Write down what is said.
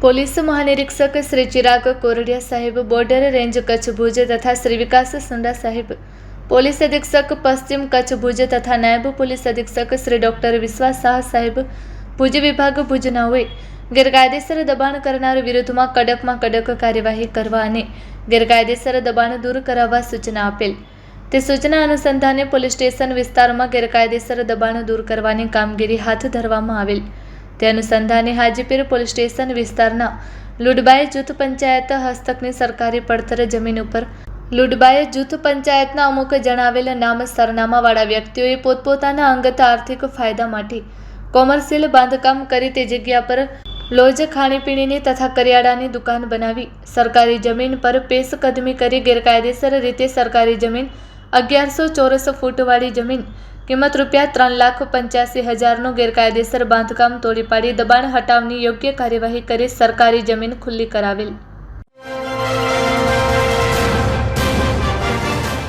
Police મહાનિરીક્ષક Shri Chirag Kordia સાહેબ, border range Kutch Bhuj તથા શ્રી વિકાસ સુંડા સાહેબ, પોલીસ અધિક્ષક પશ્ચિમ કચ્છ ભુજ તથા નાયબ પોલીસ અધિક્ષક શ્રી ડોક્ટર વિશ્વાસ શાહ સાહેબ, ભુજ વિભાગ ભુજનાઓએ ગેરકાયદેસર દબાણ કરનાર વિરુદ્ધમાં કડકમાં કડક કાર્યવાહી કરવા અને ગેરકાયદેસર દબાણ દૂર કરાવવા સૂચના આપેલ. તે સૂચના અનુસંધાને પોલીસ સ્ટેશન વિસ્તારમાં ગેરકાયદેસર દબાણ દૂર કરવાની કામગીરી હાથ ધરવામાં આવેલ. તે અનુસંધાને હાજીપીર પોલીસ સ્ટેશન વિસ્તારના લુડબાઈ જૂથ પંચાયત હસ્તકની સરકારી પડતર જમીન ઉપર લુડબાઈ જૂથ પંચાયતના અમુક જણાવેલ નામ સરનામાવાળા વ્યક્તિઓએ પોતપોતાના અંગત આર્થિક ફાયદા માટે કોમર્શિયલ બાંધકામ કરી તે જગ્યા પર લોજ, ખાણીપીણીની તથા કરિયાણાની દુકાન બનાવી સરકારી જમીન પર પેશકદમી કરી ગેરકાયદેસર રીતે સરકારી જમીન 1100 ચોરસ ફૂટવાળી જમીન કિંમત ₹3,85,000નું ગેરકાયદેસર બાંધકામ તોડી પાડી દબાણ હટાવની યોગ્ય કાર્યવાહી કરી સરકારી જમીન ખુલ્લી કરાવેલ.